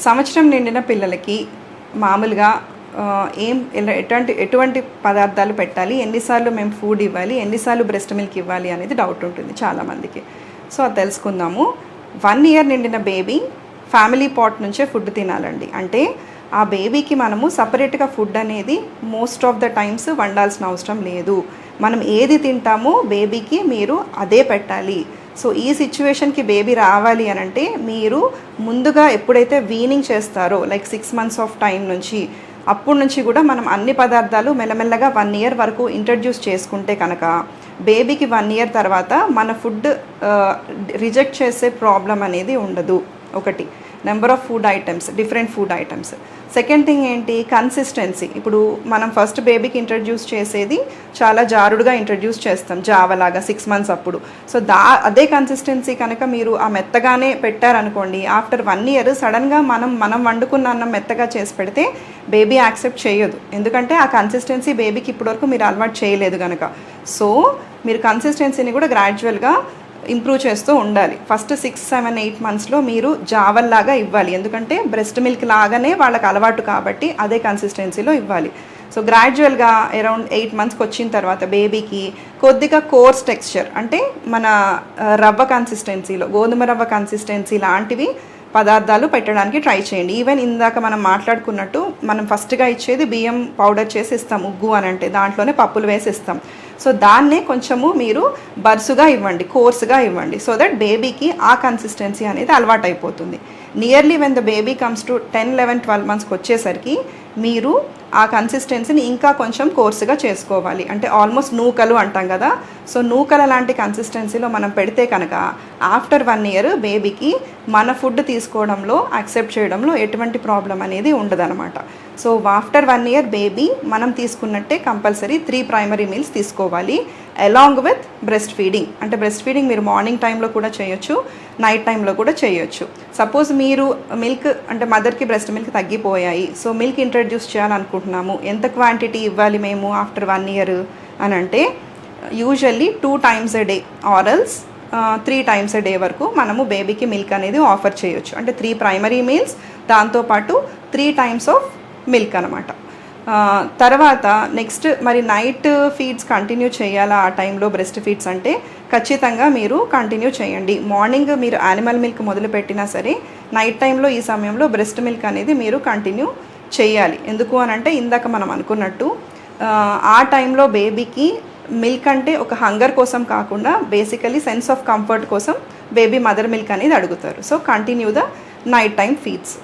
సంవత్సరం నిండిన పిల్లలకి మామూలుగా ఎటువంటి పదార్థాలు పెట్టాలి, ఎన్నిసార్లు మేము ఫుడ్ ఇవ్వాలి, ఎన్నిసార్లు బ్రెస్ట్ మిల్క్ ఇవ్వాలి అనేది డౌట్ ఉంటుంది చాలామందికి. సో అది తెలుసుకుందాము. 1 year నిండిన బేబీ ఫ్యామిలీ పాట్ నుంచే ఫుడ్ తినాలండి. అంటే ఆ బేబీకి మనము సపరేట్గా ఫుడ్ అనేది మోస్ట్ ఆఫ్ ద టైమ్స్ వండాల్సిన అవసరం లేదు. మనం ఏది తింటామో బేబీకి మీరు అదే పెట్టాలి. సో ఈ సిచ్యువేషన్కి బేబీ రావాలి అని అంటే మీరు ముందుగా ఎప్పుడైతే వీనింగ్ చేస్తారో లైక్ 6 months ఆఫ్ టైం నుంచి అప్పటి నుంచి కూడా మనం అన్ని పదార్థాలు మెల్లమెల్లగా 1 year వరకు ఇంట్రడ్యూస్ చేసుకుంటే కనుక బేబీకి 1 year తర్వాత మన ఫుడ్ రిజెక్ట్ చేసే ప్రాబ్లం అనేది ఉండదు. ఒకటి, number of food items, different food items. Second thing ఏంటి, కన్సిస్టెన్సీ. ఇప్పుడు మనం ఫస్ట్ బేబీకి ఇంట్రడ్యూస్ చేసేది చాలా జారుడుగా ఇంట్రడ్యూస్ చేస్తాం, జావలాగా 6 months అప్పుడు. సో అదే కన్సిస్టెన్సీ కనుక మీరు ఆ మెత్తగానే పెట్టారనుకోండి, ఆఫ్టర్ 1 year సడన్గా మనం వండుకున్న అన్నం మెత్తగా చేసి పెడితే బేబీ యాక్సెప్ట్ చేయదు. ఎందుకంటే ఆ కన్సిస్టెన్సీ బేబీకి ఇప్పటివరకు మీరు అలవాటు చేయలేదు కనుక. సో మీరు కన్సిస్టెన్సీని కూడా గ్రాడ్యువల్గా ఇంప్రూవ్ చేస్తూ ఉండాలి. ఫస్ట్ 6, 7, 8 monthsలో మీరు జావల్లాగా ఇవ్వాలి. ఎందుకంటే బ్రెస్ట్ మిల్క్ లాగానే వాళ్ళకి అలవాటు కాబట్టి అదే కన్సిస్టెన్సీలో ఇవ్వాలి. సో గ్రాడ్యువల్గా అరౌండ్ 8 monthsకి వచ్చిన తర్వాత బేబీకి కొద్దిగా కోర్స్ టెక్స్చర్, అంటే మన రవ్వ కన్సిస్టెన్సీలో, గోధుమ రవ్వ కన్సిస్టెన్సీ లాంటివి పదార్థాలు పెట్టడానికి ట్రై చేయండి. ఈవెన్ ఇందాక మనం మాట్లాడుకున్నట్టు మనం ఫస్ట్గా ఇచ్చేది బియ్యం పౌడర్ చేసి ఇస్తాం, ఉగ్గు అని అంటే దాంట్లోనే పప్పులు వేసి ఇస్తాం. సో దాన్నే కొంచెము మీరు బరుసుగా ఇవ్వండి, కోర్స్గా ఇవ్వండి. సో దట్ బేబీకి ఆ కన్సిస్టెన్సీ అనేది అలవాటు అయిపోతుంది. Nearly when the baby comes to 10, 11, 12 monthsకి వచ్చేసరికి మీరు ఆ కన్సిస్టెన్సీని ఇంకా కొంచెం కోర్సుగా చేసుకోవాలి. అంటే ఆల్మోస్ట్ నూకలు అంటాం కదా, సో నూకల లాంటి కన్సిస్టెన్సీలో మనం పెడితే కనుక ఆఫ్టర్ 1 year బేబీకి మన ఫుడ్ తీసుకోవడంలో, యాక్సెప్ట్ చేయడంలో ఎటువంటి ప్రాబ్లం అనేది ఉండదన్నమాట. సో ఆఫ్టర్ 1 year బేబీ మనం తీసుకున్నట్టే కంపల్సరీ 3 primary meals తీసుకోవాలి, అలాంగ్ విత్ బ్రెస్ట్ ఫీడింగ్. అంటే బ్రెస్ట్ ఫీడింగ్ మీరు మార్నింగ్ టైంలో కూడా చేయొచ్చు, నైట్ టైంలో కూడా చేయొచ్చు. సపోజ్ మీరు మిల్క్ అంటే మదర్కి బ్రెస్ట్ మిల్క్ తగ్గిపోయాయి, సో మిల్క్ ఇంట్రడ్యూస్ చేయాలనుకుంటున్నాము, ఎంత క్వాంటిటీ ఇవ్వాలి మేము ఆఫ్టర్ 1 year అని అంటే usually 2 times a day ఆరల్స్ 3 times a day వరకు మనము బేబీకి మిల్క్ అనేది ఆఫర్ చేయొచ్చు. అంటే 3 primary meals, దాంతోపాటు 3 times ఆఫ్ మిల్క్ అనమాట. తర్వాత నెక్స్ట్ మరి నైట్ ఫీడ్స్ కంటిన్యూ చేయాలా ఆ టైంలో బ్రెస్ట్ ఫీడ్స్ అంటే ఖచ్చితంగా మీరు కంటిన్యూ చేయండి. మార్నింగ్ మీరు యానిమల్ మిల్క్ మొదలుపెట్టినా సరే నైట్ టైంలో ఈ సమయంలో బ్రెస్ట్ మిల్క్ అనేది మీరు కంటిన్యూ చేయాలి. ఎందుకు అని అంటే ఇందాక మనం అనుకున్నట్టు ఆ టైంలో బేబీకి మిల్క్ అంటే ఒక హంగర్ కోసం కాకుండా బేసికలీ సెన్స్ ఆఫ్ కంఫర్ట్ కోసం బేబీ మదర్ మిల్క్ అనేది అడుగుతారు. So continue the night time feeds.